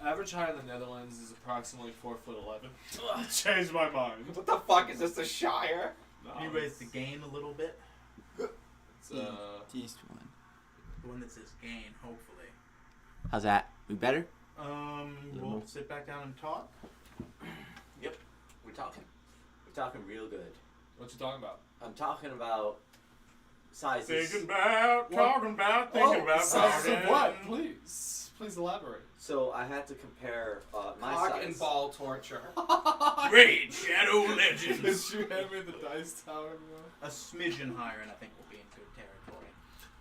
Average height in the Netherlands is approximately 4'11". Changed my mind. What the fuck is this, the Shire? No, Can you raise the gain a little bit? It's East one. The one that says gain, hopefully. How's that? We better? We'll sit back down and talk. Yep, we're talking. We're talking real good. what you talking about? I'm talking about sizes. Thinking about, talking about, thinking about, sizes of talking. what? Please elaborate. So I had to compare my Cock size. and ball torture. Raid Shadow Legends. Did you hand me the dice tower? Bro? A smidgen higher, and I think we'll be in good territory.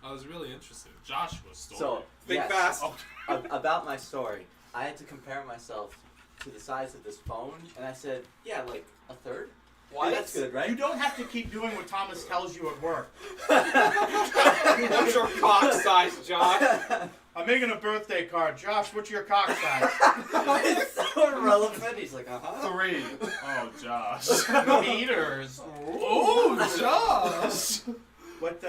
I was really interested. Joshua's story. So, Think yes, fast. about my story, I had to compare myself to the size of this phone, and I said, yeah, like a third. What? Yeah, that's good, right? You don't have to keep doing what Thomas tells you at work. What's your cock size, Josh? I'm making a birthday card. Josh, what's your cock size? It's so irrelevant. He's like, 3. Oh, Josh. Meters. Oh, Josh. What,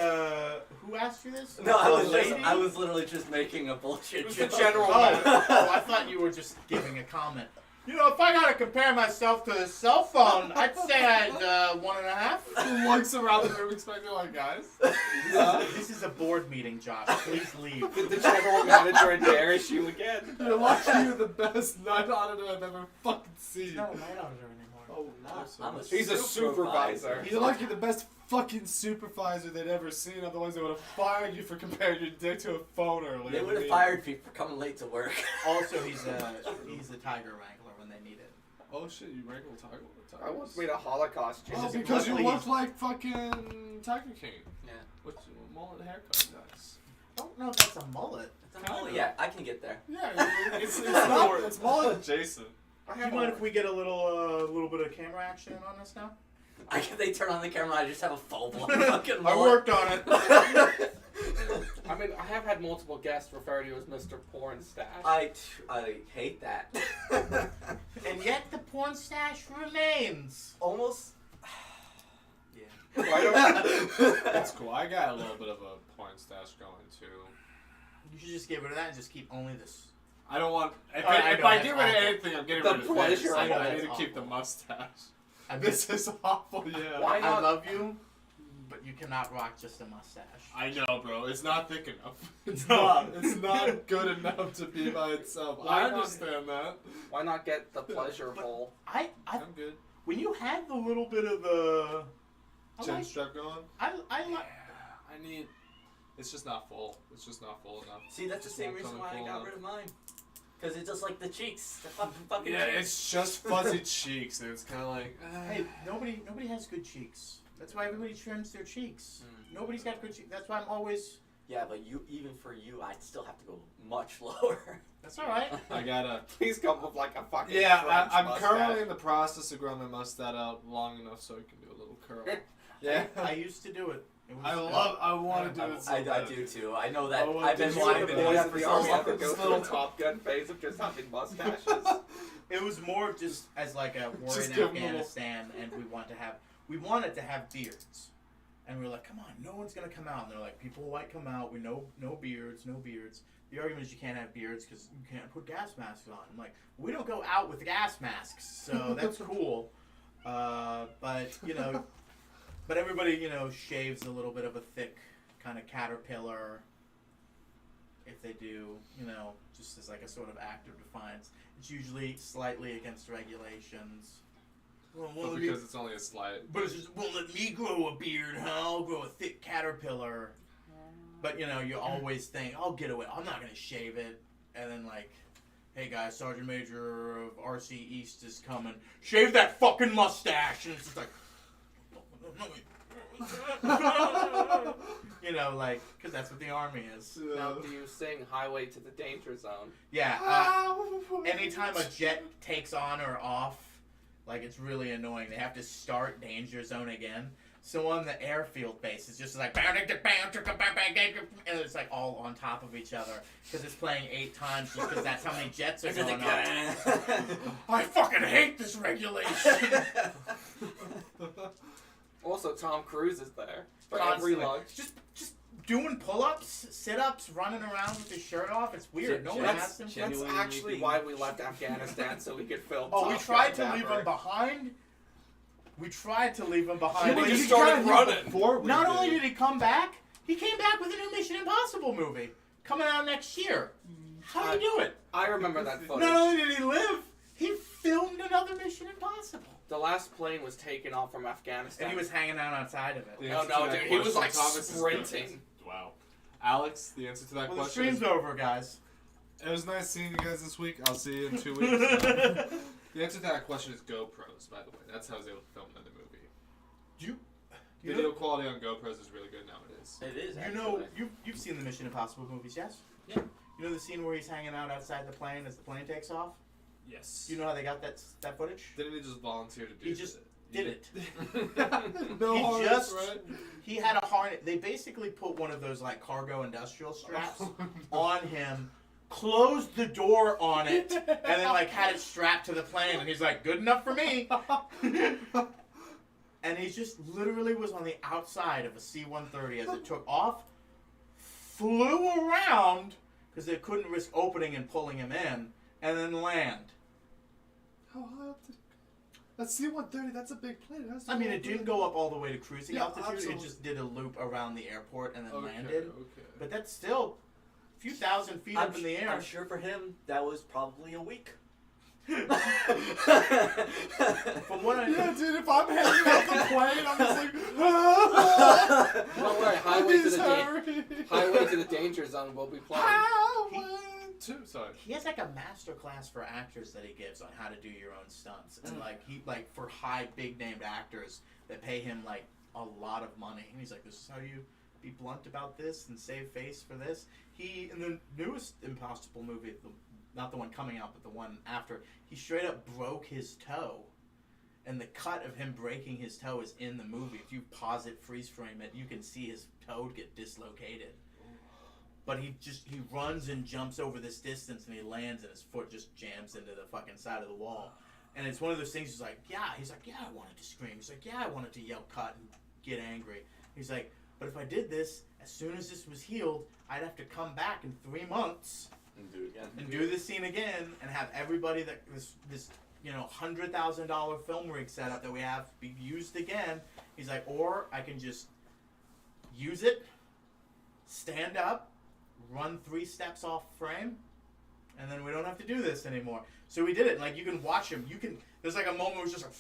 who asked you this? No, Lady? I was literally just making a bullshit It was the joke. general Oh, I thought you were just giving a comment. You know, if I gotta compare myself to a cell phone, I'd say I'd 1.5. He looks around the room expecting like, guys. This is a board meeting, Josh. Please leave. Did the general manager embarrass you again? You're lucky you're the best night auditor I've ever fucking seen. not a night auditor anymore. Oh, I'm a He's a supervisor. You're lucky the best fucking supervisor they'd ever seen. Otherwise, they would have fired you for comparing your dick to a phone earlier. They would have fired me for coming late to work. Also, he's a tiger wrangler when they need it. Oh shit, you wrangle Tiger? I once made a Holocaust joke. Oh, because you luckily look like fucking Tiger King. Yeah. With mullet haircut, nice. I don't know if that's a mullet. Oh, yeah, I can get there. Yeah, it's mullet adjacent. I Do you have mind a- if we get a little bit of camera action on this now? They turn on the camera, I just have a full-blown fucking I mullet. worked on it. I mean, I have had multiple guests refer to you as Mr. Porn Stash. I hate that. And yet the porn stash remains. Almost. Yeah. Why don't That's cool. I got a little bit of a porn stash going too. You should just get rid of that and just keep only this. I don't want. If I I know, that's get rid of awful. anything, I'm getting The rid of this. pleasure I of know. it. I need to That's keep the awful. mustache. I mean, This is awful. Yeah. Why I not? love you, but you cannot rock just a mustache. I know, bro. It's not thick enough. It's No. not. It's not good enough to be by itself. Why I not? understand that. Why not get the pleasure hole? I I'm good. when you had the little bit of the, Chin strap going. I like. I need. It's just not full. It's just not full enough. See, that's the It's same not reason coming why I full got enough. rid of mine. Because it's just like the cheeks. The fucking Yeah, cheeks. it's just fuzzy cheeks, and it's kind of like. Hey, nobody has good cheeks. That's why everybody trims their cheeks. Nobody's got good cheeks. That's why I'm always. Yeah, but even for you, I'd still have to go much lower. That's all right. I gotta. Please come with like a fucking Yeah, French I'm mustache. currently in the process of growing my mustache out long enough so I can do a little curl. Yeah. I used to do it. It was, I want to do it so I bad. do too. I know that. Oh, I've been did you wanting see to the do boys that at for the so army have long. to go This through little- the Top Gun phase of just having mustaches. It was more just as like a war Just in give 'em a Afghanistan, and we wanted to have beards, and we were like, come on, no one's gonna come out. And they're like, people might come out. We know no beards, no beards. The argument is you can't have beards because you can't put gas masks on. I'm like, we don't go out with gas masks, so that's cool. But you know, but everybody shaves a little bit of a thick kind of caterpillar. If they do, just as like a sort of act of defiance. It's usually slightly against regulations. Well, But because it's only a slight. but it's just, won't let me grow a beard, huh? I'll grow a thick caterpillar. But, you always think, I'll get away. I'm not going to shave it. And then, like, hey, guys, Sergeant Major of RC East is coming. Shave that fucking mustache. And it's just like, because that's what the Army is. Now, do you sing Highway to the Danger Zone? Yeah. Anytime a jet takes on or off, like, it's really annoying. They have to start Danger Zone again. So on the airfield base, it's just like, and it's like all on top of each other because it's playing 8 times just because that's how many jets are going up. I fucking hate this regulation. Also, Tom Cruise is there for Constantly. every lunch. Just doing pull-ups, sit-ups, running around with his shirt off. It's weird. No one That's asked him. That's genuinely actually why we left Afghanistan, so we could film. Oh, we Top tried Gun to leave Maverick. him behind. We tried to leave him Yeah, behind. we but just he started got- running. Before we Not did. only did he come back, he came back with a new Mission Impossible movie coming out next year. How do you do it? I remember that footage. Not only did he live, he filmed another Mission Impossible. The last plane was taken off from Afghanistan. And he was hanging out outside of it. The Oh, answer no, to that dude, he was, question, like, Thomas, is sprinting. good. Wow. Alex, the answer to that Well, the question stream's is, over, guys. it was nice seeing you guys this week. I'll see you in 2 weeks. The answer to that question is GoPros, by the way. That's how I was able to film another movie. You Video know, quality on GoPros is really good nowadays. It is. you know, actually. you've seen the Mission Impossible movies, yes? Yeah. You know the scene where he's hanging out outside the plane as the plane takes off? Yes. You know how they got that footage? Didn't he just volunteer to do He just it? did it. No He harness, just- right? He had a harness. They basically put one of those like cargo industrial straps on him, closed the door on it, and then like had it strapped to the plane. And he's like, "Good enough for me." And he just literally was on the outside of a C-130 as it took off, flew around because they couldn't risk opening and pulling him in, and then land. How high up did... That's C-130, that's a big plane. That's I mean, it didn't go up all the way to cruising Yeah, altitude. absolutely. It just did a loop around the airport and then Okay, landed. okay. But that's still a few thousand feet up in the air. I'm sure for him that was probably a week. From what I Yeah, dude, if I'm hanging out the plane, I'm just like, ah, Don't worry, Highway to please the hurry. Highway to the Danger Zone will be playing. Highway to... Sorry. he has like a master class for actors that he gives on how to do your own stunts, and like for high big named actors that pay him like a lot of money, and he's like, "This is how you be blunt about this and save face for this." He in the newest Impossible movie, not the one coming out, but the one after, he straight up broke his toe. And the cut of him breaking his toe is in the movie. If you pause it, freeze frame it, you can see his toe get dislocated. But he runs and jumps over this distance and he lands and his foot just jams into the fucking side of the wall. And it's one of those things, he's like, yeah, I wanted to scream. He's like, yeah, I wanted to yell cut and get angry. He's like, but if I did this, as soon as this was healed, I'd have to come back in 3 months And do it again. and do this scene again and have everybody that this $100,000 film rig setup that we have be used again. He's like, or I can just use it, stand up, run 3 steps off frame, and then we don't have to do this anymore. So we did it. Like, you can watch him. There's like a moment where it's just like,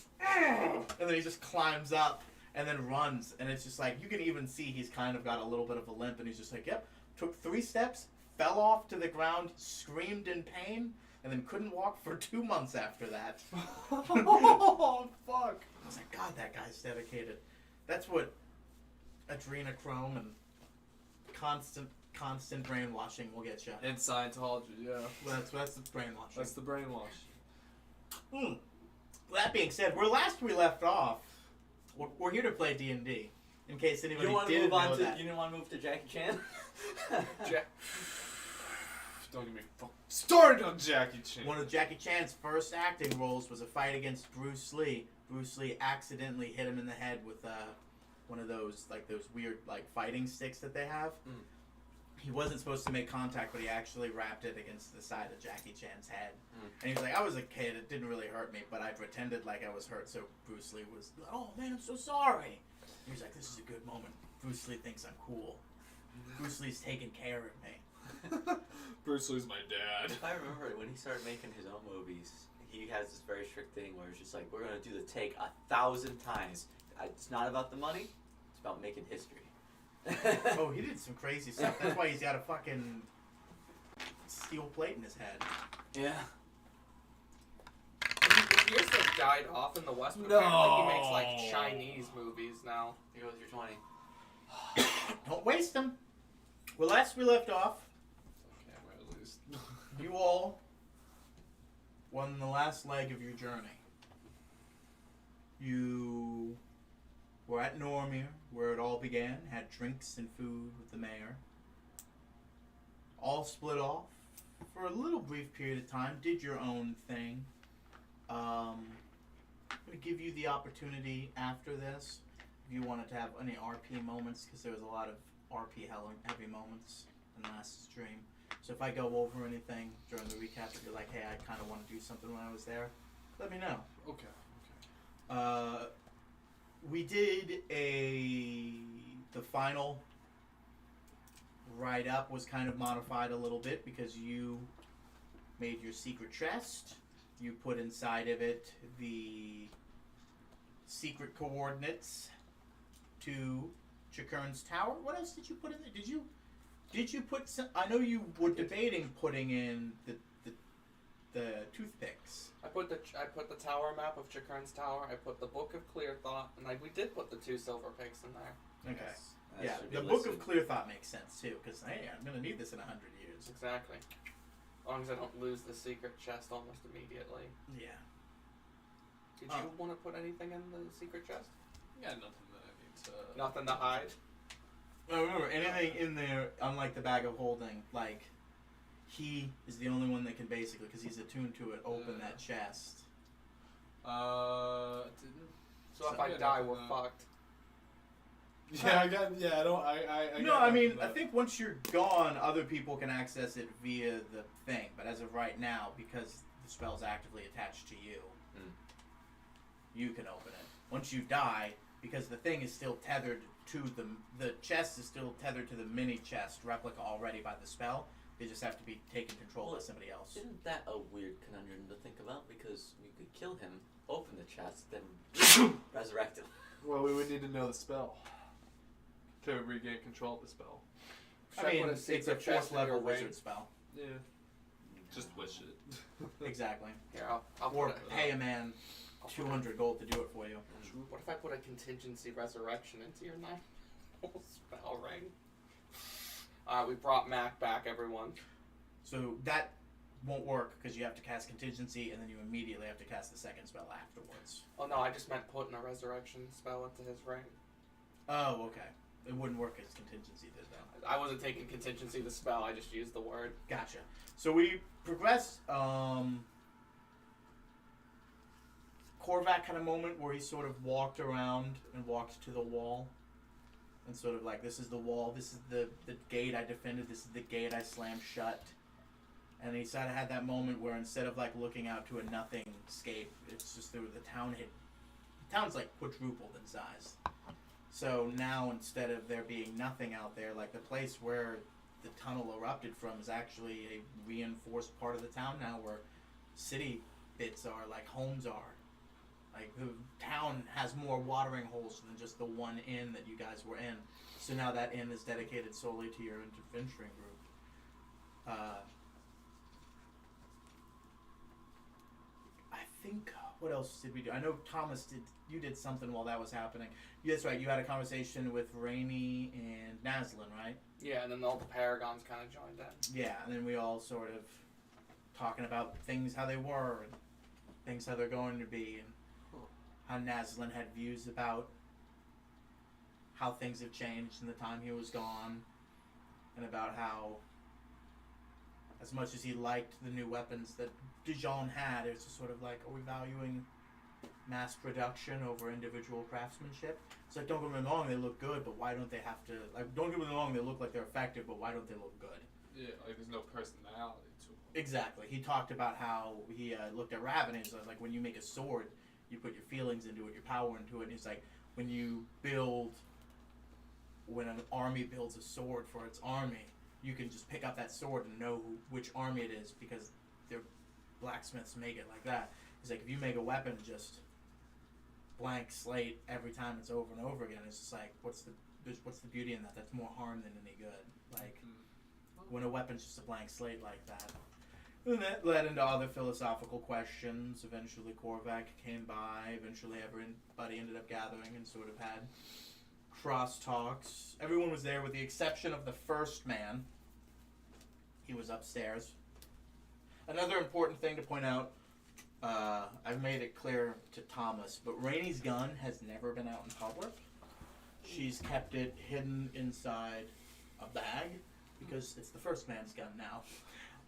and then he just climbs up and then runs, and it's just like, you can even see he's kind of got a little bit of a limp, and he's just like, yep, took 3 steps, fell off to the ground, screamed in pain, and then couldn't walk for 2 months after that. Oh, fuck. I was like, God, that guy's dedicated. That's what adrenochrome and constant brainwashing will get you. In Scientology, yeah. Well, that's the brainwashing. That's the brainwash. Well, that being said, where we left off, we're here to play D&D. In case You anybody don't want to didn't move on know to. that. You didn't want to move to Jackie Chan. Don't get me fucking started on Jackie Chan. One of Jackie Chan's first acting roles was a fight against Bruce Lee. Bruce Lee accidentally hit him in the head with one of those weird fighting sticks that they have. Mm. He wasn't supposed to make contact, but he actually wrapped it against the side of Jackie Chan's head. Mm. And he was like, I was a kid, it didn't really hurt me, but I pretended like I was hurt, so Bruce Lee was, oh man, I'm so sorry. He was like, this is a good moment. Bruce Lee thinks I'm cool. Bruce Lee's taking care of me. Bruce Lee's my dad. If I remember when he started making his own movies, he has this very strict thing where it's just like, we're gonna do the take 1,000 times. It's not about the money; it's about making history. Oh, he did some crazy stuff. That's why he's got a fucking steel plate in his head. Yeah. He just died off in the West, but apparently he makes Chinese movies now. Here goes your 20. Don't waste them. Well, last we left off, Camera at least. you all won the last leg of your journey. You were at Normir, where it all began, had drinks and food with the mayor. All split off for a little brief period of time, did your own thing. I'm going to give you the opportunity after this, if you wanted to have any RP moments, because there was a lot of RP heavy moments in the last stream. So if I go over anything during the recap, if you're like, hey, I kind of want to do something when I was there, let me know. Okay. We did the final write-up was kind of modified a little bit because you made your secret chest. You put inside of it the secret coordinates to Chikern's tower. What else did you put in there? Did you put some? I know you were debating putting in the toothpicks. I put the tower map of Chikern's tower. I put the Book of Clear Thought, and we did put the 2 silver picks in there. Okay. Yes, that Yeah, should be the Book listed. of Clear Thought makes sense too, because hey, I'm gonna need this in 100 years. Exactly. As long as I don't lose the secret chest almost immediately. Yeah. Did you want to put anything in the secret chest? Yeah, nothing that I need to. Nothing to hide. No, remember, anything in there, unlike the bag of holding, like, he is the only one that can basically, because he's attuned to it, open that chest. Didn't. So if So- I Yeah, die, nothing, we're fucked. Yeah, I got. Yeah, I don't. I No, got I mean, nothing, I but- think once you're gone, other people can access it via the thing. But as of right now, because the spell's actively attached to you, you can open it. Once you die, because the thing is still tethered to the chest is still tethered to the mini chest replica already by the spell. They just have to be taken control by somebody else. Isn't that a weird conundrum to think about? Because you could kill him, open the chest, then resurrect him. Well, we would need to know the spell to regain control of the spell. Should I mean, put a it's secret a chest 4th in level your ring? wizard spell. Yeah. Just wish it. Exactly. Here, I'll Or put it. pay a man I'll put 200 gold to do it for you. What if I put a contingency resurrection into your 9 spell ring? Alright, we brought Mac back, everyone. So that won't work because you have to cast contingency and then you immediately have to cast the second spell afterwards. Oh no, I just meant putting a resurrection spell into his ring. Oh, okay. It wouldn't work as contingency did though. I wasn't taking contingency the spell, I just used the word. Gotcha. So we progress. Korvac had a moment where he sort of walked around and walked to the wall. And sort of like, this is the wall, this is the gate I defended, this is the gate I slammed shut. And he sort of had that moment where instead of like looking out to a nothing scape, it's just the town's like quadrupled in size. So now instead of there being nothing out there, like the place where the tunnel erupted from is actually a reinforced part of the town now where city bits are, like homes are. Like the town has more watering holes than just the one inn that you guys were in. So now that inn is dedicated solely to your adventuring group. I think, what else did we do? I know Thomas you did something while that was happening. Yeah, that's right, you had a conversation with Rainey and Naslin, right? Yeah, and then all the Paragons kind of joined in. Yeah, and then we all sort of talking about things how they were and things how they're going to be and how Naslin had views about how things have changed in the time he was gone and about how as much as he liked the new weapons that Dijon had, it was just sort of like, are we valuing mass production over individual craftsmanship? It's like, don't get me wrong, they look good, but why don't they have to, like, don't get me wrong, they look like they're effective, but why don't they look good? Yeah, like there's no personality to them. Exactly. He talked about how he looked at Raven and he was like, when you make a sword, you put your feelings into it, your power into it. And he's like, when an army builds a sword for its army, you can just pick up that sword and know which army it is because their blacksmiths make it like that. He's like, if you make a weapon just blank slate every time it's over and over again, it's just like, what's the beauty in that? That's more harm than any good. Like, when a weapon's just a blank slate like that. And that led into other philosophical questions. Eventually Korvac came by. Eventually everybody ended up gathering and sort of had cross-talks. Everyone was there with the exception of the first man. He was upstairs. Another important thing to point out, I've made it clear to Thomas, but Rainey's gun has never been out in public. She's kept it hidden inside a bag because it's the first man's gun now.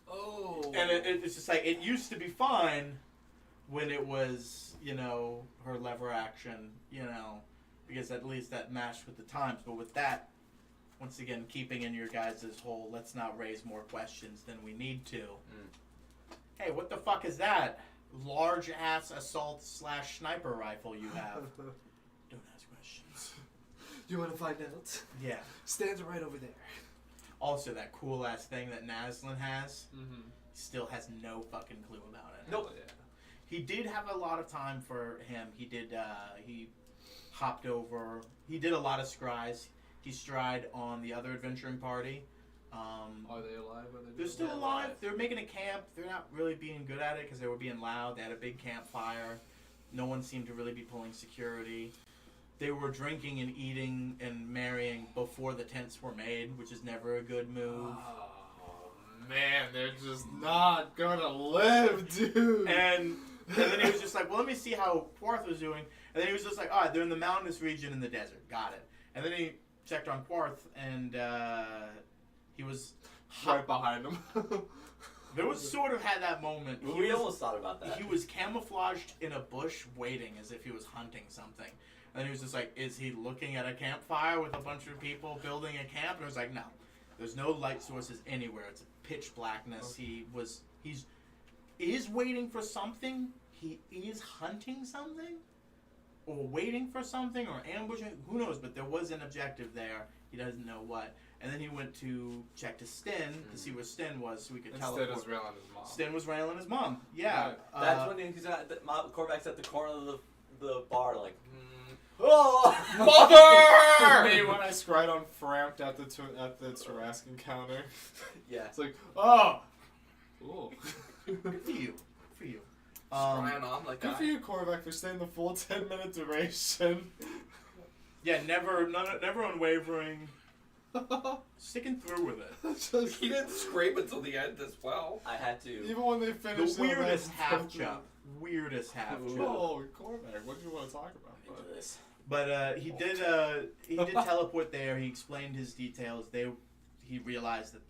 Oh. And it's just like, it used to be fine when it was, her lever action, because at least that matched with the times. But with that, once again, keeping in your guys' whole let's not raise more questions than we need to. Hey, what the fuck is that? Large ass assault / sniper rifle you have. Don't ask questions. You want to find out? Yeah. Stands right over there. Also, that cool ass thing that Naslin has Mm-hmm. still has no fucking clue about it. Nope. Yeah. He did have a lot of time for him. He did, he hopped over. He did a lot of scries. He stried on the other adventuring party. Are they alive? Are they They're doing still that? alive. They're making a camp. They're not really being good at it because they were being loud. They had a big campfire. No one seemed to really be pulling security. They were drinking and eating and marrying before the tents were made, which is never a good move. Oh man, they're just not gonna live, dude. And then he was just like, well, let me see how Quarth was doing. And then he was just like, all right, they're in the mountainous region in the desert. Got it. And then he checked on Quarth, and he was right behind them. There was sort of had that moment. We almost thought about that. He was camouflaged in a bush waiting as if he was hunting something. And then he was just like, is he looking at a campfire with a bunch of people building a camp? And it was like, no. There's no light sources anywhere. It's pitch blackness. He's waiting for something. He is hunting something. Or waiting for something or ambushing. Who knows? But there was an objective there. He doesn't know what. And then he went to check to Sten to see where Sten was so we could tell Instead was railing his mom. Sten was railing his mom. Yeah. That's when he's at Korvac's at the corner of the bar, like, oh, Mother! Me when I scried on Frampt at the Tarascan counter. Yeah. It's like, oh! Ooh. Good for you. Good for you. Scrying on like Good that. for you, Korvac, for staying the full 10-minute duration. Yeah, never unwavering. Sticking through with it. Just, He didn't scrape until the end as well. I had to. even when they The finished weirdest half jump. Weirdest half jump. Oh, Korvac, what do you want to talk about? Into this. But he did teleport there. He explained his details. He realized that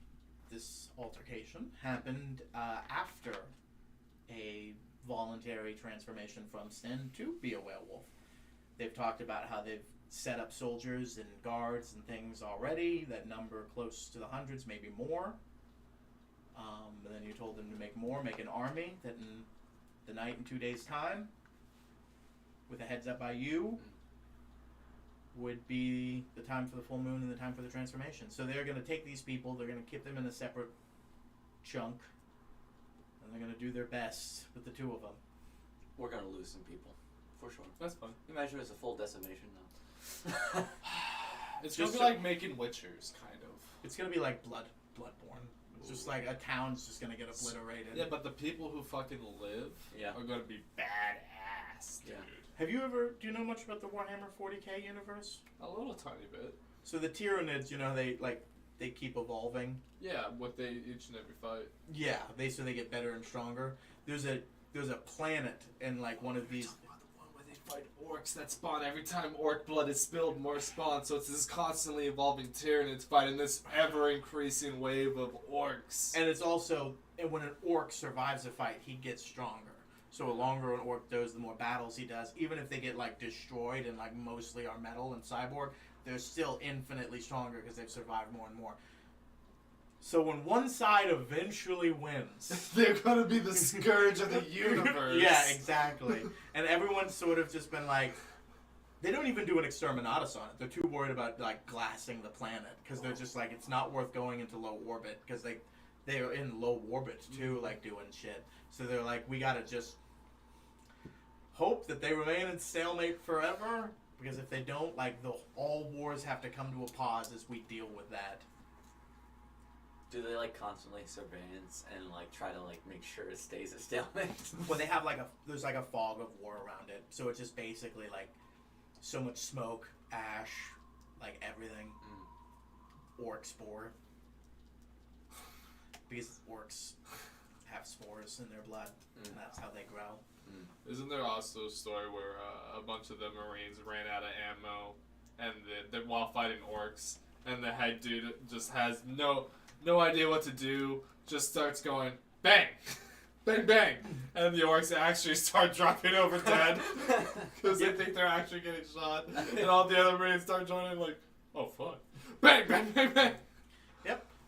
this altercation happened after a voluntary transformation from Sten to be a werewolf. They've talked about how they've set up soldiers and guards and things already that number close to the hundreds, maybe more. But then you told them to make an army that in the night in 2 days' time, with a heads up by you, would be the time for the full moon and the time for the transformation. So they're going to take these people, they're going to keep them in a separate chunk, and they're going to do their best with the two of them. We're gonna lose some people, for sure. That's fun. Imagine it's a full decimation though. It's Just gonna be like making Witchers, kind of. It's going to be like Bloodborne. It's just like a town's just going to get obliterated. Yeah, but the people who fucking live Yeah. are gonna be badass, dude. Do you know much about the Warhammer 40k universe? A little tiny bit. So the Tyranids, they keep evolving. Yeah, what they each and every fight. Yeah, they get better and stronger. There's a planet in like one of these. Talking about the one where they fight orcs that spawn every time orc blood is spilled, more spawn. So it's this constantly evolving Tyranids fighting this ever increasing wave of orcs. And it's also, and when an orc survives a fight, he gets stronger. So the longer an orc does, the more battles he does. Even if they get like destroyed and like mostly are metal and cyborg, they're still infinitely stronger because they've survived more and more. So when one side eventually wins, They're gonna be the scourge of the universe. yeah, exactly. And everyone's sort of just been like, they don't even do an exterminatus on it. They're too worried about like glassing the planet because they're just like, it's not worth going into low orbit because they're in low orbit too, like doing shit. So they're like, we gotta just hope that they remain in stalemate forever, because if they don't, like, all wars have to come to a pause as we deal with that. Do they like constantly surveillance and like try to like make sure it stays a stalemate? When they have there's like a fog of war around it, so it's just basically like so much smoke, ash, like everything. Orc spore. Because orcs have spores in their blood, and that's how they grow. Isn't there also a story where a bunch of the Marines ran out of ammo, and they're while fighting orcs, and the head dude just has no idea what to do, just starts going bang, bang, bang, and the orcs actually start dropping over dead because they think they're actually getting shot, and all the other Marines start joining like, oh fuck. Bang, bang, bang, bang.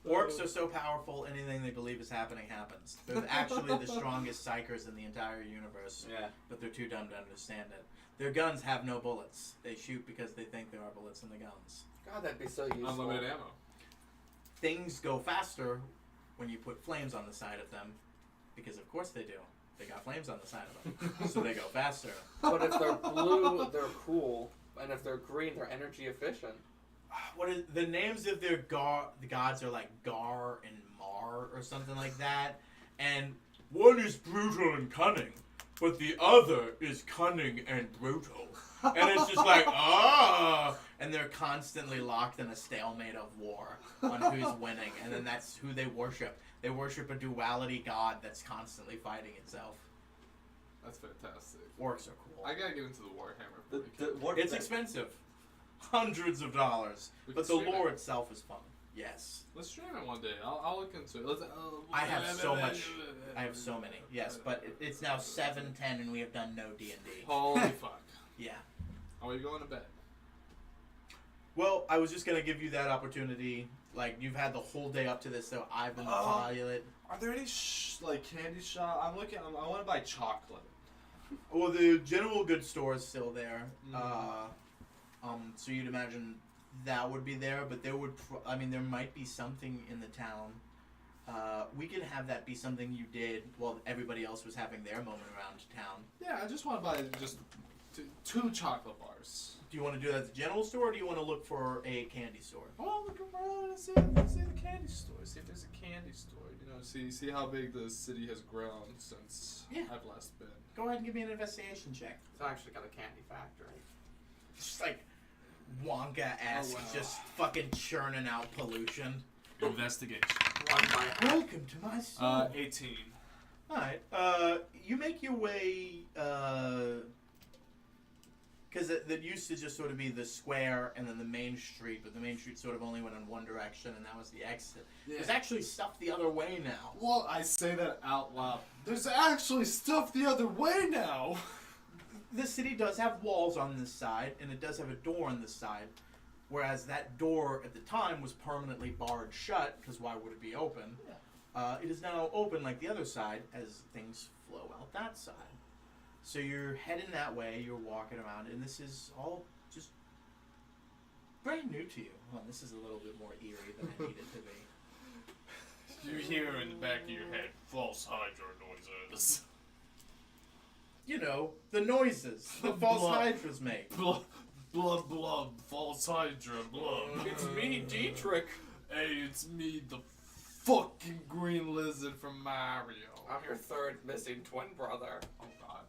Orcs are so powerful, anything they believe is happening happens. They're actually the strongest psychers in the entire universe, Yeah. but they're too dumb to understand it. Their guns have no bullets. They shoot because they think there are bullets in the guns. God, that'd be so useful. Unlimited ammo. Things go faster when you put flames on the side of them, because of course they do. They got flames on the side of them, so they go faster. But if they're blue, they're cool, and if they're green, they're energy efficient. What is the names of their the gods are like Gar and Mar or something like that, and one is brutal and cunning, but the other is cunning and brutal, and it's just like and they're constantly locked in a stalemate of war on who's winning, and then that's who they worship. They worship a duality god that's constantly fighting itself. That's fantastic. Orcs are cool. I gotta get into the Warhammer. It's expensive. Hundreds of dollars. We But can the stream lore it. itself is fun. Yes. Let's stream it one day. I'll look into it. I have so much. I have so many. Yes, but it's now 7:10 and we have done no D&D. Holy fuck. Yeah. Are we going to bed? Well, I was just going to give you that opportunity. Like, you've had the whole day up to this, so I've been the pilot. Are there any candy shop? I want to buy chocolate. Well, the general goods store is still there. Mhm. So you'd imagine that would be there, but there would, there might be something in the town. We could have that be something you did while everybody else was having their moment around town. Yeah, I just want to buy just two chocolate bars. Do you want to do that at the general store, or do you want to look for a candy store? Well, look around and see the candy store. See if there's a candy store. You know, see how big the city has grown since I've last been. Go ahead and give me an investigation check. It's actually got a candy factory. Just like Wonka-esque, Oh, wow. just fucking churning out pollution. Investigation. Run by Welcome to my store. 18. Alright, you make your way, because that used to just sort of be the square and then the main street, but the main street sort of only went in one direction and that was the exit. There's actually stuff the other way now. Well, I say that out loud. There's actually stuff the other way now. The city does have walls on this side, and it does have a door on this side, whereas that door at the time was permanently barred shut, because why would it be open? It is now open like the other side as things flow out that side. So you're heading that way, you're walking around, and this is all just brand new to you. Well, this is a little bit more eerie than I need it to be. You hear in the back of your head false hydro noises. You know, the noises the false hydras make. Blub, blub, blub, false hydra, blub. It's me, Dietrich. Hey, it's me, the fucking green lizard from Mario. I'm your third missing twin brother. Oh god,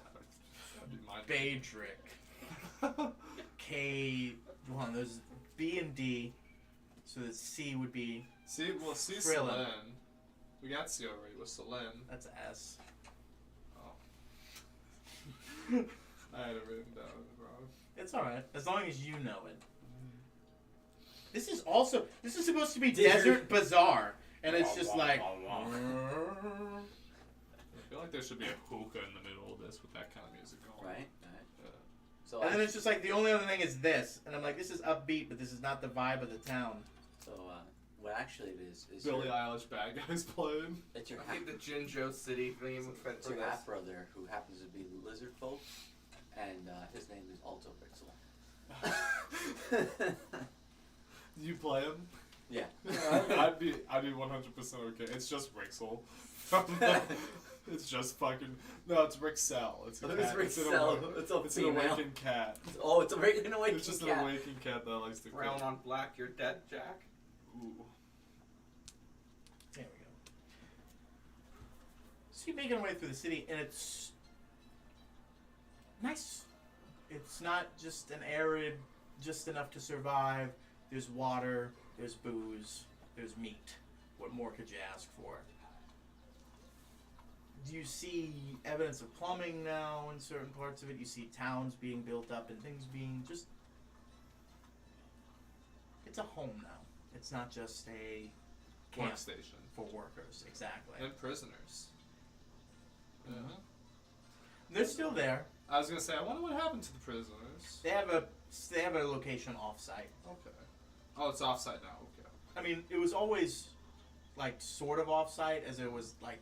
that'd be my Badrick. K, one, there's B and D, so the C would be, See, Krillin. Selene. We got C already with Selene. that's S. I had it written down wrong. It's alright, as long as you know it. This is supposed to be Did you- Desert Bazaar, and it's just like, I feel like there should be a hookah in the middle of this with that kind of music going. Right. Yeah. So and then it's just like, the only other thing is this, and I'm like, this is upbeat, but this is not the vibe of the town. what actually it is Billie your, Eilish bad guys playing. it's your I think the Jinjo City theme would fit it's for your this. half brother who happens to be Lizard Folk, and his name is Alto Pixel. You play him? Yeah. I'd be 100% okay. It's just Rixel. It's just fucking it's Rixel. It's a cat. It's an Rixel. awa- It's a It's an female. awakened cat. Oh, it's a regular awakened It's just cat. an awakened cat that likes to Brown cry. on black, you're dead, Jack. Ooh. There we go. So you're making your way through the city, and it's nice. It's not just an arid, just enough to survive. There's water, there's booze, there's meat. What more could you ask for? Do you see evidence of plumbing now in certain parts of it? You see towns being built up and things being just... It's a home now. It's not just a camp Workstation. for workers. Exactly. And prisoners. Yeah. They're still there. I was gonna say, I wonder what happened to the prisoners. They have a location off-site. Okay. Oh, it's offsite now. Okay. I mean, it was always like sort of off-site, as it was like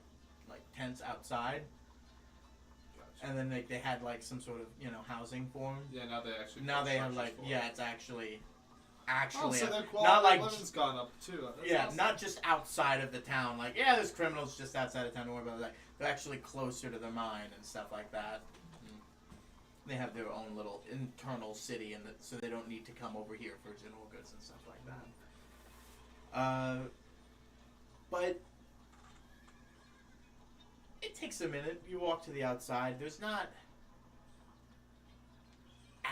tents outside, Gotcha. and then they had like some sort of housing for them. Yeah, now they actually. Now build they have structures like for it. it's actually Oh, so their not quality like of living's gone up too. That's yeah, awesome. not just outside of the town. Like there's criminals just outside of town. Don't worry about that. They're actually closer to the mine and stuff like that. They have their own little internal city, and so they don't need to come over here for general goods and stuff like that. But it takes a minute. You walk to the outside. There's not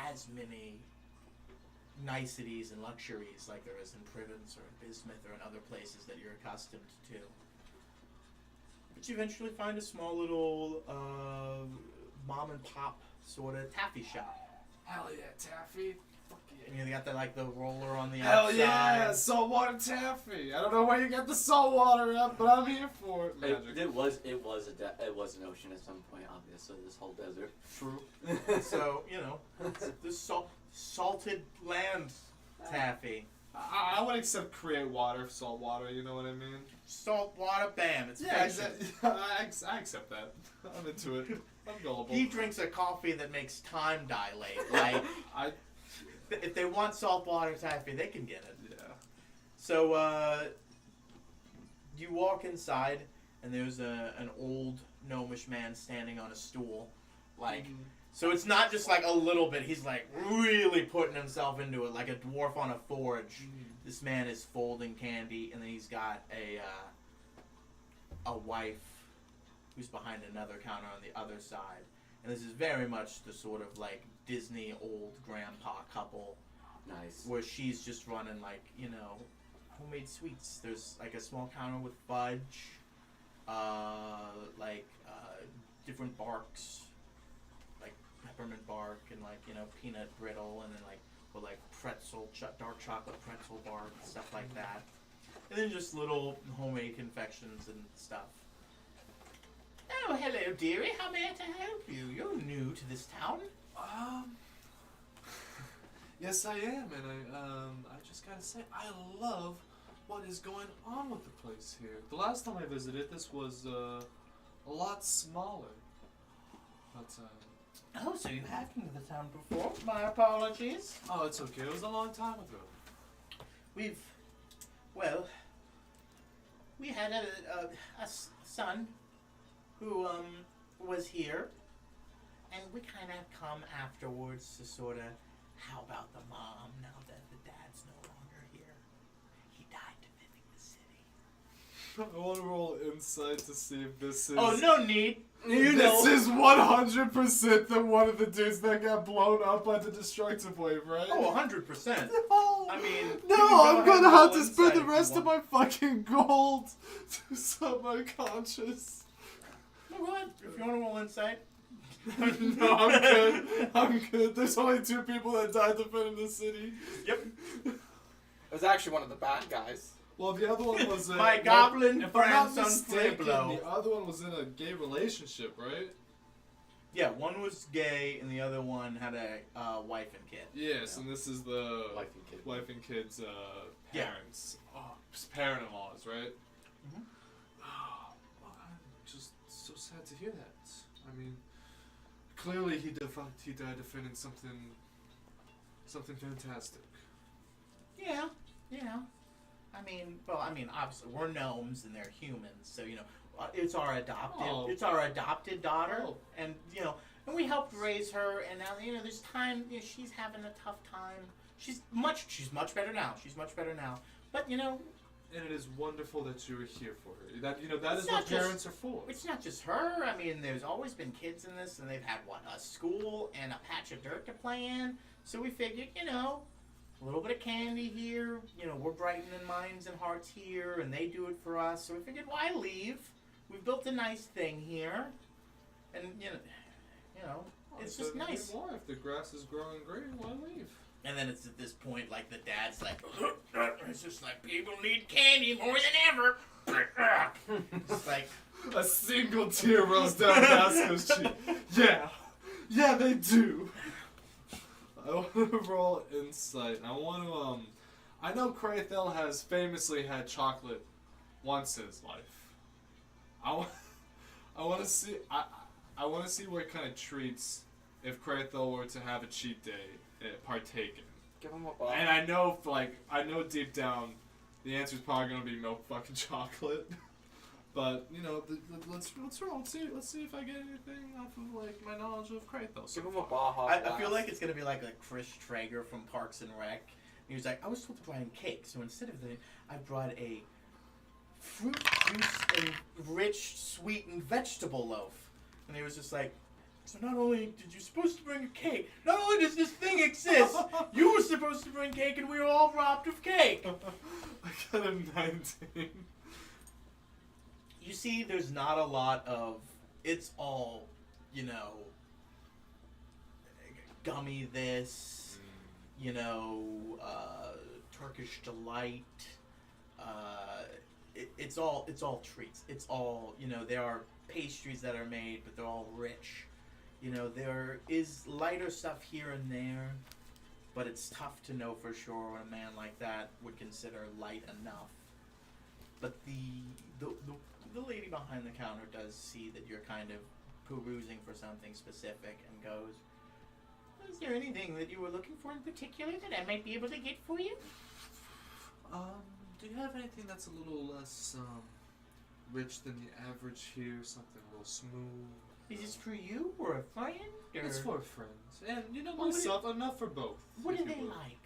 as many niceties and luxuries like there is in Privence or in Bismuth or in other places that you're accustomed to. But you eventually find a small little mom and pop sort of taffy shop. Hell yeah, taffy. Fuck And you got the roller on the Hell outside. yeah, saltwater taffy. I don't know where you get the saltwater at, but I'm here for it. Magic. It was an ocean at some point, obviously. This whole desert. True. So this salted land taffy, I would accept create water, salt water. You know what I mean? salt water, bam! It's Yeah, fiction. exactly. I accept that. I'm into it. I'm gullible. He drinks a coffee that makes time dilate. Like I if they want salt water taffy, they can get it. yeah. So you walk inside, and there's an old gnomish man standing on a stool, like. So it's not just like a little bit. He's like really putting himself into it, like a dwarf on a forge. This man is folding candy, and then he's got a wife who's behind another counter on the other side. And this is very much the sort of like Disney old grandpa couple, Nice. where she's just running like homemade sweets. There's like a small counter with fudge, different barks. Peppermint bark and peanut brittle, and then pretzel, dark chocolate pretzel bark, stuff like that, and then just little homemade confections and stuff. Oh, hello, dearie. How may I help you? You're new to this town. Yes, I am, and I just gotta say, I love what is going on with the place here. The last time I visited, this was a lot smaller, but Oh, so you have been to the town before? My apologies. oh, it's okay. It was a long time ago. We had a son who was here, and we kind of come afterwards to sort of, how about the mom now that the dad's no longer here? He died defending the city. I want to roll insight to see if this is. Oh, no need. This is 100% the one of the dudes that got blown up by the destructive wave, right? Oh, 100%. No. I mean, you no, can go I'm ahead gonna and have roll to spend insight the if you rest of want. my fucking gold to something unconscious. No, go ahead. If you want to roll insight. No, I'm good. I'm good. There's only 2 people that died defending the city. Yep. It was actually one of the bad guys. Well, the other one was My goblin if I'm not grandson mistaken, Pueblo. the other one was in a gay relationship, right? Yeah, one was gay, and the other one had a wife and kid. Yes, and this is the Wife and kid. wife and kid's Yeah. parents. Oh, parent-in-laws, right? Mhm. Oh, well, I'm just so sad to hear that. I mean, clearly he died defending something fantastic. Yeah. Obviously we're gnomes and they're humans, so it's our adopted daughter, Oh. and and we helped raise her, and now there's time. She's having a tough time. She's much better now. But And it is wonderful that you are here for her. That that It's is not what just- parents are for. it's not just her. I mean, there's always been kids in this, and they've had a school and a patch of dirt to play in. So we figured, a little bit of candy here. We're brightening minds and hearts here, and they do it for us. So we figured, why leave? We've built a nice thing here, and it's just nice. Why? If the grass is growing great, why leave? And then it's at this point, like, the dad's like, it's just like, people need candy more than ever. It's like, A single tear rolls down Vasco's cheek. Yeah, they do. I want to roll insight. I want to I know Krathel has famously had chocolate once in his life. I want to see. I want to see what kind of treats, if Krathel were to have a cheat day, partake in. Give him a ball. And I know, I know deep down, the answer's probably gonna be milk fucking chocolate. But you know, let's roll. Let's see if I get anything off of like my knowledge of Krathel. So Give him a far. Baja I Blast. feel like it's gonna be like Chris Traeger from Parks and Rec. He was like, I was told to bring cake, so instead of that, I brought a fruit juice and rich sweetened vegetable loaf. And he was just like, so not only did you supposed to bring a cake, not only does this thing exist, you were supposed to bring cake, and we were all robbed of cake. I got a 19. You see, there's not a lot of. It's all, you know, gummy this, you know, Turkish delight. It's all treats. It's all, you know, there are pastries that are made, but they're all rich. You know, there is lighter stuff here and there, but it's tough to know for sure what a man like that would consider light enough. But the lady behind the counter does see that you're kind of perusing for something specific and goes, is there anything that you were looking for in particular that I might be able to get for you? Do you have anything that's a little less rich than the average here? Something a little smooth. Is this for you or a friend? Or It's for friends, and you know Well, what myself, enough for both. what if do you they will. like?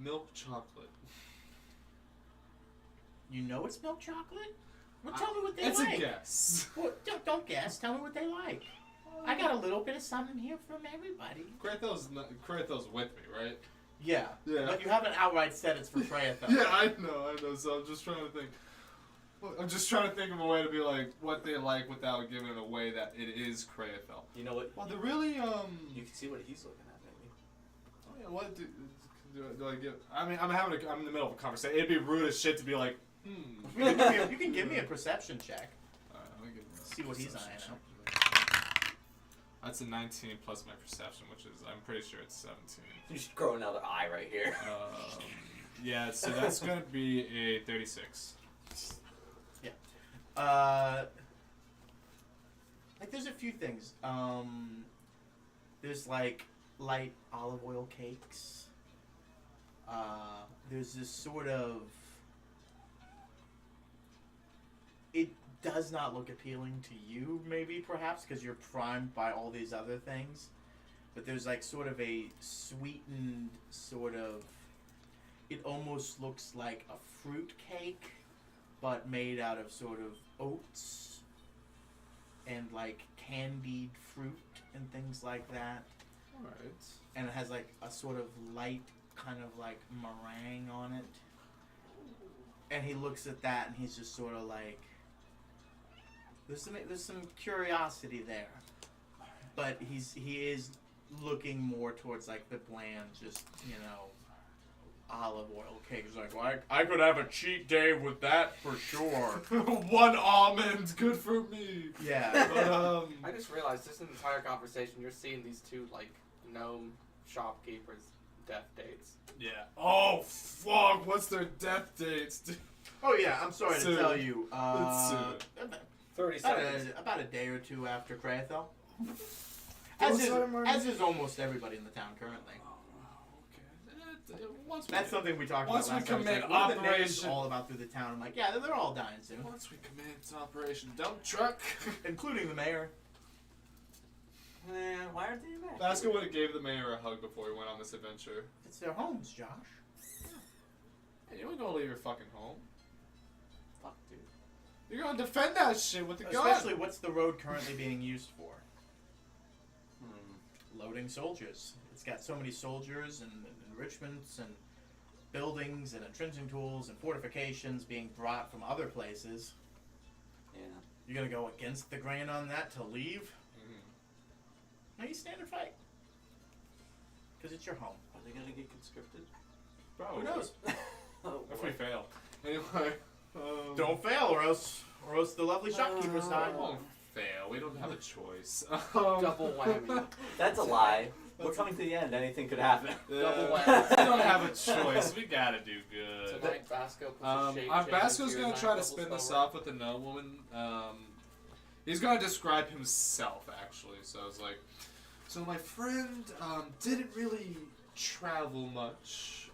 Milk chocolate. You know it's milk chocolate? Well, tell me what they It's like. a guess. Well, don't guess. Tell me what they like. I got a little bit of something here from everybody. Krathos with me, right? Yeah. Yeah. But you haven't outright said it's for Freya, though. Yeah, I know. So I'm just trying to think. I'm just trying to think of a way to be like what they like without giving it away that it is Krathel. You know what? Well, they're really You can see what he's looking at, maybe. Oh yeah, what do I give? I mean, I'm in the middle of a conversation. It'd be rude as shit to be like, You can give me a perception check. Alright, let me give him a See what he's perception eyeing check. out. That's a 19 plus my perception, which is I'm pretty sure it's 17. You should grow another eye right here. Yeah, so that's gonna be a 36. Like there's a few things. There's like light olive oil cakes. There's this sort of. It does not look appealing to you, maybe perhaps because you're primed by all these other things. But there's like sort of a sweetened sort of. It almost looks like a fruit cake, but made out of sort of oats and like candied fruit and things like that. Alright. And it has like a sort of light kind of like meringue on it. And he looks at that and he's just sort of like, there's some curiosity there, but he is looking more towards like the bland, just, you know, olive oil cake. He's like, well, I could have a cheat day with that for sure. One almond, good for me. Yeah. But, I just realized this entire conversation, you're seeing these two, like, gnome shopkeepers' death dates. yeah. Oh fuck! What's their death dates? Dude? Oh yeah, I'm sorry Soon. to tell you. It's soon. 30 About seconds. about a day or two after Krathel. Don't start murdering As is almost everybody in the town currently. Okay. Once That's something we talked Once about we last time. It's commit like, what are the names Operation- all about through the town? I'm like, yeah, they're all dying soon, Once we commit to Operation Dump Truck. including the mayor. Man, why aren't they mad? Vasco would have gave the mayor a hug before he went on this adventure. It's their homes, Josh. Hey, you ain't gonna leave your fucking home. Fuck, dude. You're gonna defend that shit with the gun. Especially, what's the road currently being used for? Loading soldiers. It's got so many soldiers and enrichments and buildings and entrenching tools and fortifications being brought from other places. Yeah. You're gonna go against the grain on that to leave? Mhm. No, you stand and fight. Because it's your home. Are they gonna get conscripted? Bro, Who knows? Oh, If boy. we fail. Anyway. Don't fail, or else the lovely shopkeepers die. I won't fail. We don't have a choice. Double whammy. That's a lie. We're coming to the end. Anything could happen. Double We whammy. don't have a choice. We gotta do good. Tonight, Vasco puts a shape change Vasco's into your gonna nine try to double spin spell this roll. off with a nobleman. He's gonna describe himself actually. So it's like, so my friend didn't really travel much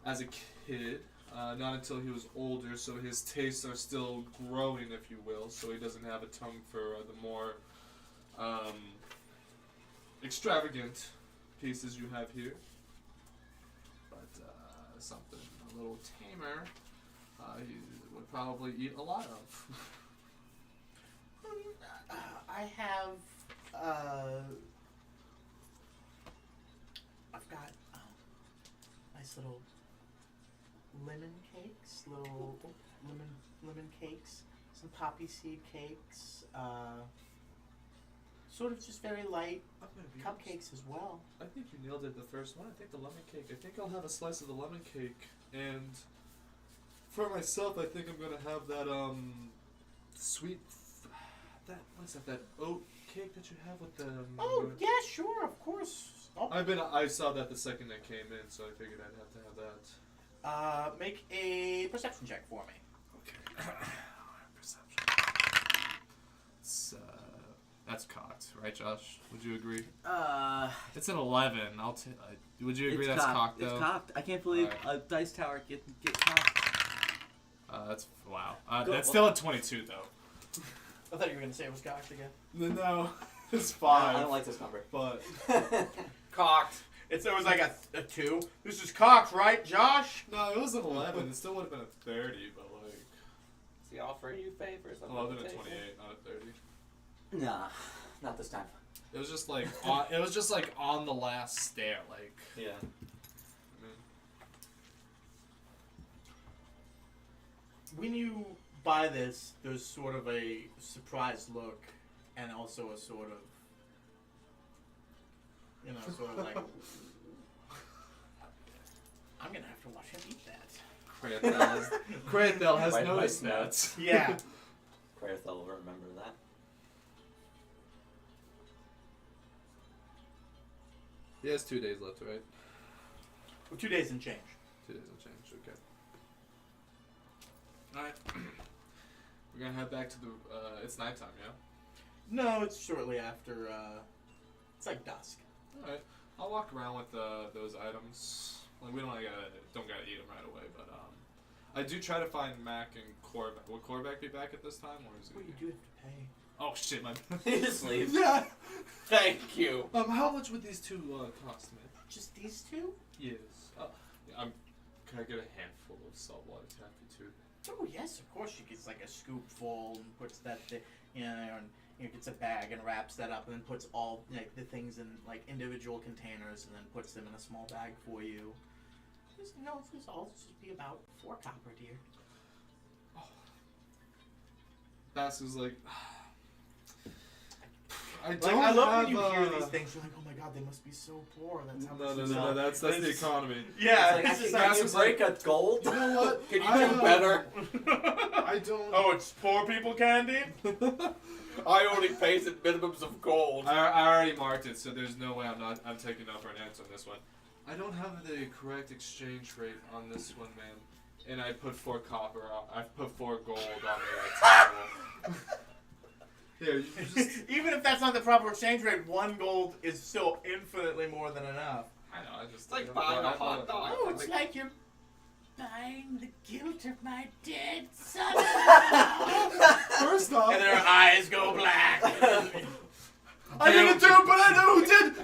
as a kid. Not until he was older, so his tastes are still growing, if you will. So he doesn't have a tongue for the more extravagant pieces you have here. But something a little tamer, he would probably eat a lot of. I have, I've got nice little lemon cakes, lemon cakes, some poppy seed cakes, sort of just very light cupcakes as well. I think you nailed it the first one. I think the lemon cake. I think I'll have a slice of the lemon cake, and for myself, I think I'm gonna have that sweet. That what's that? That oat cake that you have with the. Oh yeah, sure, of course. I saw that the second that came in, so I figured I'd have to have that. Make a perception check for me. Okay. Perception. It's that's cocked, right, Josh? Would you agree? It's an 11. Would you agree that's cocked though? It's cocked. I can't believe Alright. a dice tower get cocked. That's wow. Go- That's still a 22 though. I thought you were gonna say it was cocked again. No, it's I 5. don't like this number. But Cocked. It was like a 2. This is cocked, right, Josh? no, it was an 11. It still would have been a 30, but like Is he offering you favors? on 11 the and table? 28, not a 30. Nah, not this time. It was just like it was just like on the last stair, like. Yeah. I mean, When you buy this, there's sort of a surprised look, and also a sort of, sort of like, I'm gonna have to watch him eat that. Krathel has Right, noticed right, that. Yeah. Krathel will remember that. He has 2 days left, right? Well, 2 days and change. 2 days and change. Okay. All right. We're gonna head back to the. It's nighttime, yeah. No, it's shortly after. It's like dusk. All right. I'll walk around with those items. Like we don't gotta eat them right away, but I do try to find Mac and Korvac. Will Korvac be back at this time, or is Well, he? you do have to pay. Oh shit, my. He just leaves. Yeah. Thank you. How much would these two cost me? Just these two? Yes. Can I get a handful of saltwater taffy too? Oh yes, of course. She gets like a scoop full and puts that, and gets a bag and wraps that up and then puts all the things in like individual containers and then puts them in a small bag for you. This all just be about 4 copper, dear. Bass is like. I Like, don't I love have, when you hear these things. You're like, oh my god, they must be so poor. That's how much. No. That's the economy. Yeah, It's like, this is can you Bass break a gold? You know what? Can you I, do better? I don't. Oh, it's poor people candy. I only pays at minimums of gold. I already marked it, so there's no way I'm taking no for an answer on this one. I don't have the correct exchange rate on this one, man. And I put 4 copper. I put 4 gold on the table. Here, you just. Even if that's not the proper exchange rate, 1 gold is still infinitely more than enough. I know. I just. It's like buying a hot dog. Oh, it's like you're buying the guilt of my dead son. First off. And their eyes go black. I didn't do it, but I know who did.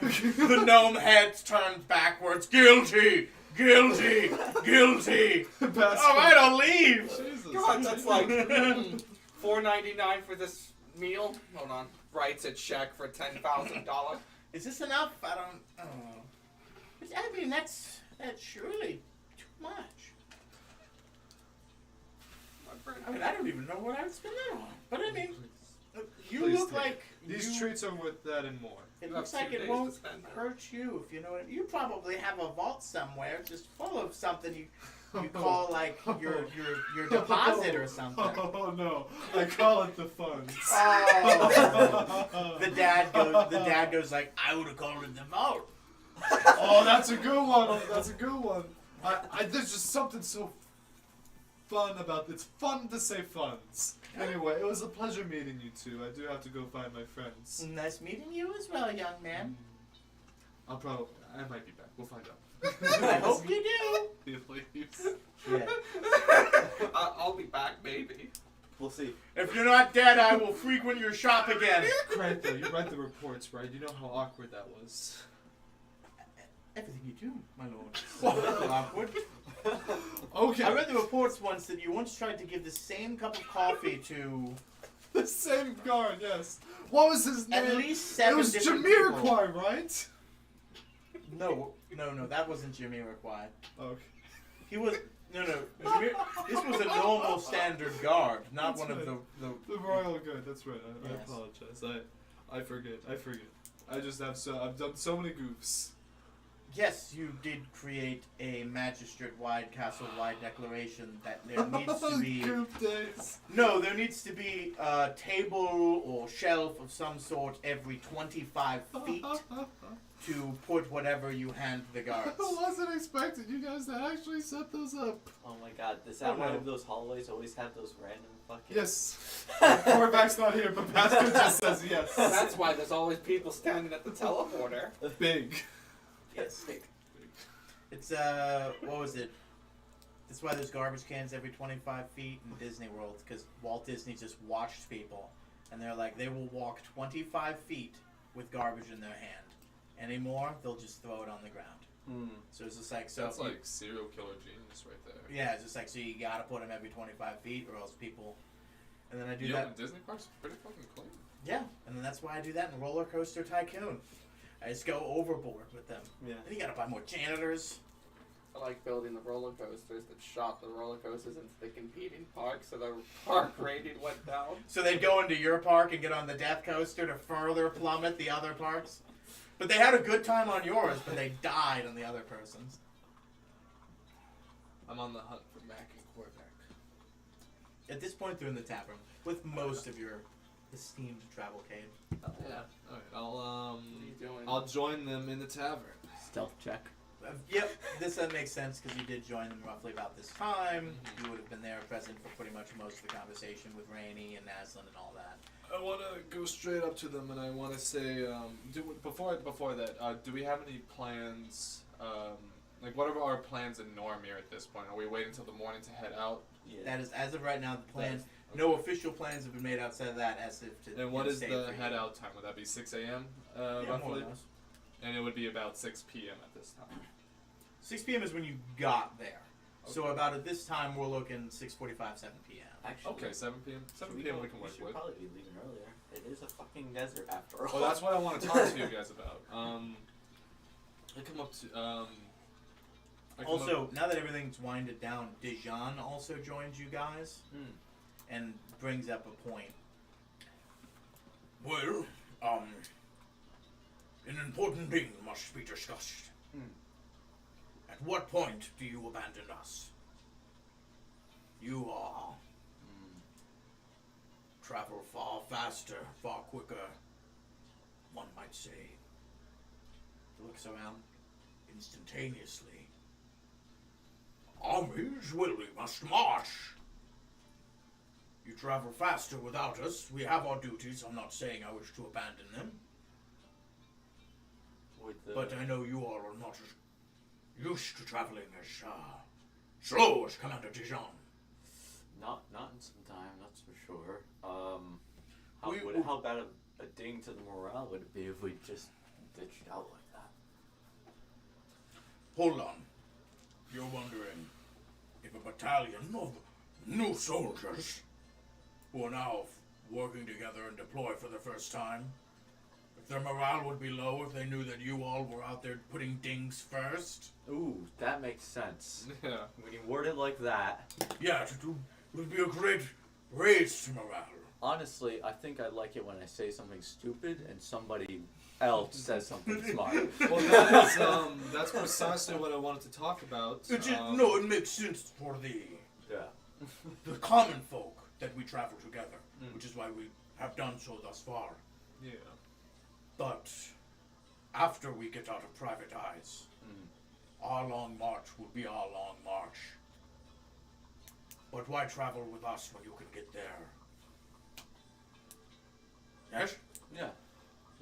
The gnome heads turned backwards. Guilty, guilty, guilty. All right, I'll leave. Jesus. God, that's like $4.99 for this meal. Hold on. Writes a check for $10,000. Is this enough? I don't know. I mean, that's surely too much. I mean, I don't even know what I would spend that on. But I mean, you Please look take like These treats are worth that and more. It You looks have like 2 it days to won't spend that. hurt you, if you know what I mean. You probably have a vault somewhere just full of something you You call like your deposit or something. Oh no! I call it the funds. Oh. The dad goes like, I would have called it the vault. Oh, that's a good one. That's a good one. There's just something so fun about it's fun to say funds. Anyway, it was a pleasure meeting you two. I do have to go find my friends. Nice meeting you as well, young man. I might be back. We'll find out. I hope you do. He leaves. Yeah. I'll be back, maybe. We'll see. If you're not dead, I will frequent your shop again. Krantha, you write the reports, right? You know how awkward that was. Everything you do, my lord. Is a little awkward. Okay. I read the reports once that you once tried to give the same cup of coffee to The same guard, yes. What was his name? at least 7 it was different people. Jamiroquai, right? No, that wasn't Jamiroquai. Okay. He was no. This was a normal standard guard, not That's one of right. the. The royal guard. That's right. I Yes. apologize. I forget. I just have I've done so many goofs. Yes, you did create a magistrate-wide, castle-wide declaration that there needs to be. Goof days. No, there needs to be a table or shelf of some sort every 25 feet to put whatever you hand the guards. I wasn't expecting you guys to actually set those up. Oh my god, does that Oh, one no. of those hallways always have those random fucking... Yes. Corvax's not here, but Pastor just says yes. That's why there's always people standing at the teleporter. Big. Yes. It's what was it? That's why there's garbage cans every 25 feet in Disney World, because Walt Disney just watched people, and they're like, they will walk 25 feet with garbage in their hand. Anymore, they'll just throw it on the ground. Hmm. So it's just like, so That's like serial killer genius right there. yeah, it's just like, so you gotta put them every 25 feet, or else people. And then I do You that. know, Disney parks are pretty fucking clean. Yeah, and then that's why I do that in Roller Coaster Tycoon. I just go overboard with them. Yeah. Then you gotta buy more janitors. I like building the roller coasters that shot the roller coasters into the competing parks, so the park rating went down. So they'd go into your park and get on the death coaster to further plummet the other parks. But they had a good time on yours, but they died on the other person's. I'm on the hunt for Mac and Corvax. At this point, they're in the tap room with most of your esteemed travelcade. Yeah. Alright, What are you doing? I'll join them in the tavern. Stealth check. Yep, this makes sense because you did join them roughly about this time. You would have been there present for pretty much most of the conversation with Rainey and Naslin and all that. I want to go straight up to them and I want to say, before that, do we have any plans? Like, what are our plans in Normir at this point? Are we waiting until the morning to head out? Yeah. That is, as of right now, the plan. That's- No official plans have been made outside of that as if to. And what is stay the for you. head out time? Would that be 6 a.m. Yeah, more or roughly? less. And it would be about 6 p.m. at this time. 6 p.m. is when you got there. So Okay. about at this time, we're looking 6:45, 7 p.m. Actually, Okay, 7 p.m. 7 we p.m. don't- we can work should with. probably be leaving earlier. It is a fucking desert after all. Well, that's what I want to talk to you guys about. I come up to I come Also, up, now that everything's winded down, Dijon also joins you guys Hmm. and brings up a point. Well, an important thing must be discussed. At what point do you abandon us? You are travel far faster, far quicker, one might say, Looks around. instantaneously. Armies will we must march. You travel faster without us. We have our duties. I'm not saying I wish to abandon them. With the, But I know you all are not as used to traveling as slow as Commander Dijon. not in some time, that's for sure. We- How bad a ding to the morale would it be if we just ditched out like that? Hold on. You're wondering if a battalion of new soldiers who are now working together and deploy for the first time, if their morale would be low if they knew that you all were out there putting dings first? Ooh, that makes sense. yeah. When you word it like that, Yes, it would be a great raise to morale. honestly, I think I like it when I say something stupid and somebody L says something smart. Well, that's precisely what I wanted to talk about. No, it makes sense for Yeah. the common folk that we travel together, which is why we have done so thus far. Yeah. But after we get out of private eyes, our long march will be our long march. But why travel with us when you can get there? Yes? Yeah.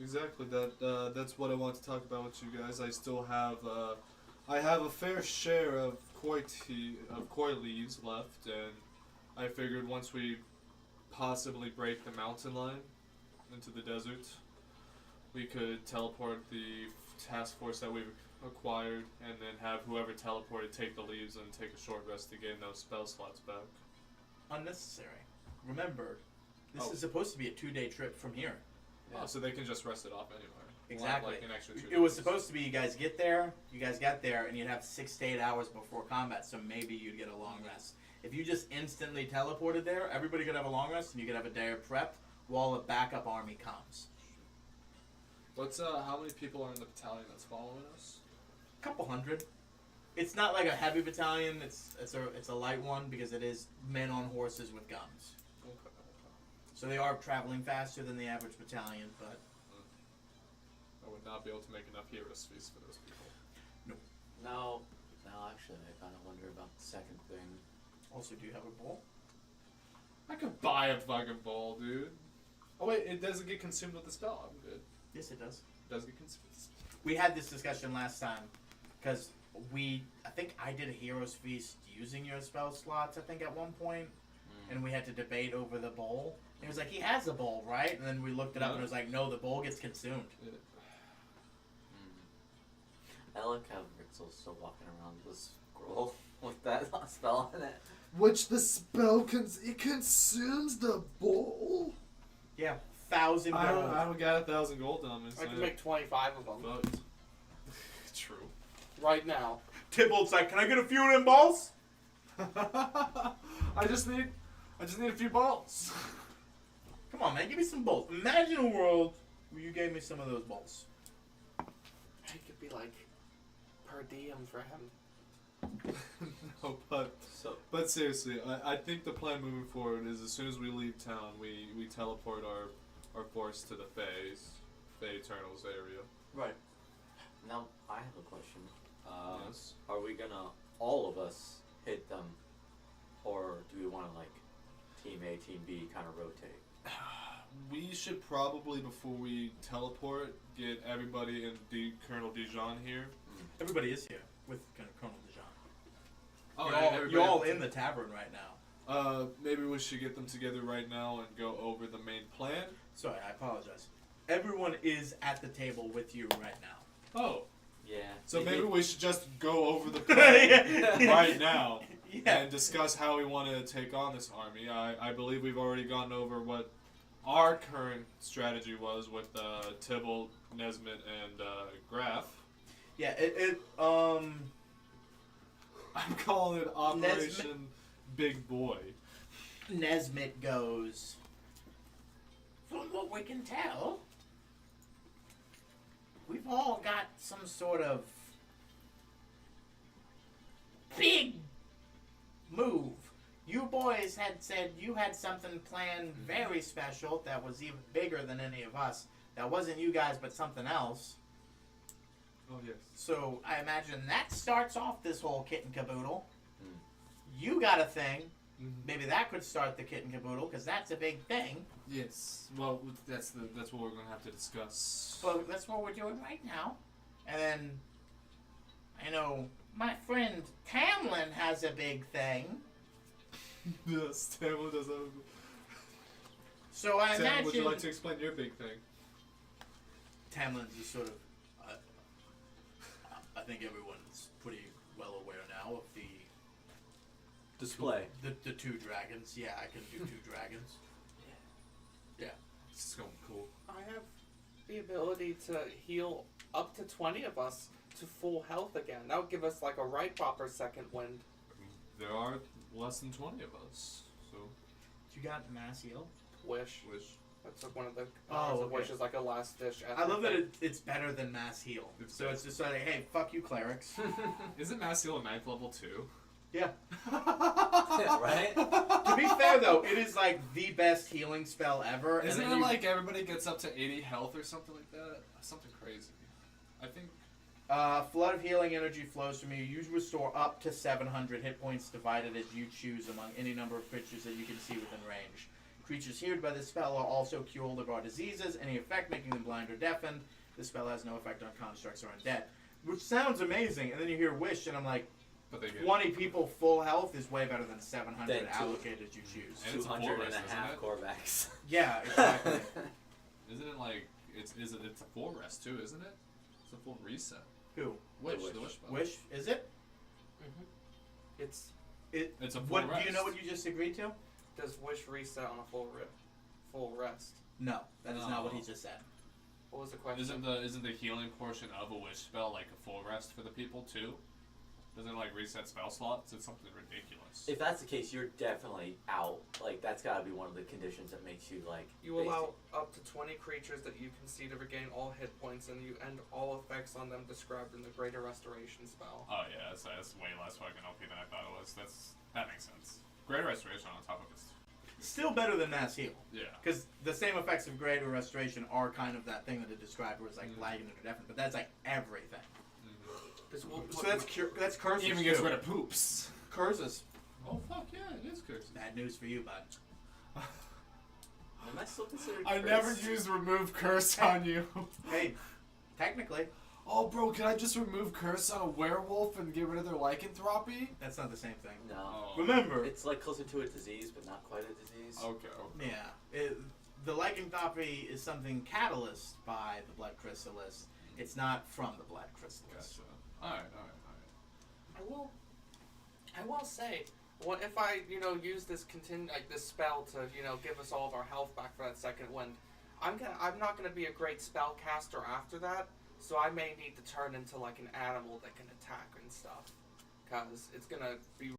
Exactly. That's what I want to talk about with you guys. I still have I have a fair share of koi leaves left, and I figured once we possibly break the mountain line into the desert, we could teleport the task force that we've acquired, and then have whoever teleported take the leaves and take a short rest to gain those spell slots back. Unnecessary. Remember, this Oh. is supposed to be a 2-day trip from here. Oh, so they can just rest it off anywhere. Exactly. Like an extra 2 It was days. supposed to be you guys get there, you guys got there, and you'd have 6 to 8 hours before combat, so maybe you'd get a long rest. If you just instantly teleported there, everybody could have a long rest, and you could have a day of prep while a backup army comes. What's how many people are in the battalion that's following us? Couple hundred. It's not like a heavy battalion. It's a light one because it is men on horses with guns. Okay. So they are traveling faster than the average battalion, but I would not be able to make enough heroes feasts for those people. No, actually, I kind of wonder about the second thing. also, do you have a bowl? I could buy a fucking bowl, dude. Oh wait, it doesn't get consumed with the spell. I'm good. Yes, it does. It does get consumed with the spell. We had this discussion last time because I think I did a hero's feast using your spell slots. I think at one point, and we had to debate over the bowl. And he was like, "He has a bowl, right?" And then we looked it up, and it was like, "No, the bowl gets consumed." I like how Ritzel's still walking around with this scroll with that spell on it. Which the spell it consumes the bowl. Yeah, 1,000 gold. I don't got 1,000 gold on me. I can make 25 of them Fucked. True. right now. Tybalt's like, "Can I get a few of them balls?" I just need a few balls. Come on, man, give me some balls. Imagine a world where you gave me some of those balls. It could be like per diem for him. No, So but seriously, I think the plan moving forward is as soon as we leave town, we teleport our force to the Fae Eternals area. right now, I have a question. Yes. Are we gonna all of us hit them, or do we want to like team A, team B, kind of rotate? We should probably, before we teleport, get everybody in Colonel Dijon here. Everybody is here with Colonel Dijon. Oh, You're all in the tavern right now. Maybe we should get them together right now and go over the main plan. Sorry, I apologize. Everyone is at the table with you right now. Oh, Yeah. so maybe we should just go over the plan Yeah. right now Yeah. and discuss how we want to take on this army. I believe we've already gone over what our current strategy was with Tybalt, Nesmith, and Graf. Yeah, I'm calling it Operation Big Boy. Nesmith goes, "From what we can tell, we've all got some sort of big move. You boys had said you had something planned very special that was even bigger than any of us. That wasn't you guys, but something else. Oh yes. So I imagine that starts off this whole kit and caboodle. You got a thing. Maybe that could start the kit and caboodle, because that's a big thing. Yes. Well, that's what we're gonna have to discuss. Well, that's what we're doing right now. And then, I know my friend Tamlin has a big thing. Yes, Tamlin does have. So I Tamlin, imagine would you like to explain your big thing? Tamlin's just sort of. I think everyone's pretty well aware now of the Display. the 2 dragons. Yeah, I can do 2 dragons. This is going cool. I have the ability to heal up to 20 of us to full health again. That would give us like a right proper second wind. There are less than 20 of us, so You got mass heal. Wish. wish. That's like one of the Oh, powers of okay. which is like a last dish. I love that it's better than mass heal. It's So it's just like, hey, fuck you, clerics. Isn't Mass Heal a 9th level too? Yeah. Right? To be fair though, it is like the best healing spell ever. and Isn't then it you- like everybody gets up to 80 health or something like that? Something crazy. I think. Flood of healing energy flows from you. You restore up to 700 hit points divided as you choose among any number of creatures that you can see within range. Creatures healed by this spell are also cured of our diseases, any effect making them blind or deafened. This spell has no effect on constructs or undead. Which sounds amazing, and then you hear Wish, and I'm like, But they get. 20 people full health is way better than 700 Then two- allocated you choose. And it's a full 200 rest, and a isn't half it? Corvax. Yeah, exactly. Isn't it like it's a full rest too? Isn't it? It's a full reset. Who? Wish, Wish. the wish spell. Wish? Is it? Mm-hmm. It's It's a full What? rest. Do you know what you just agreed to? does Wish reset on a full rest? No, that is not what he No. just said. What was the question? Isn't the healing portion of a wish spell like a full rest for the people too? Doesn't it like reset spell slots? It's something ridiculous. If that's the case, you're definitely out. Like, that's gotta be one of the conditions that makes you, like, You allow up to 20 creatures that you can see to regain all hit points, and you end all effects on them described in the Greater Restoration spell. Oh yeah, that's way less fucking OP than I thought it was. That makes sense. Great restoration on top of it. Still better than mass heal. Yeah. Because the same effects of Greater Restoration are kind of that thing that it described where it's like Mhm. lagging and deafened, but that's like everything. Because So that's curses Even too. gets rid of poops. Curses. Oh fuck yeah, it is curses. Bad news for you, bud. Am I still considered I cursed? never used remove curse on you. Hey, technically, Oh bro, can I just remove curse on a werewolf and get rid of their lycanthropy? that's not the same thing. No. Oh. Remember, It's like closer to a disease, but not quite a disease. Okay. yeah, the lycanthropy is something catalyzed by the blood chrysalis. It's not from the blood chrysalis. Gotcha. Alright. I will say, what if I, use this this spell to, give us all of our health back for that second wind? I'm not gonna be a great spellcaster after that, so I may need to turn into like an animal that can attack and stuff, cause it's gonna be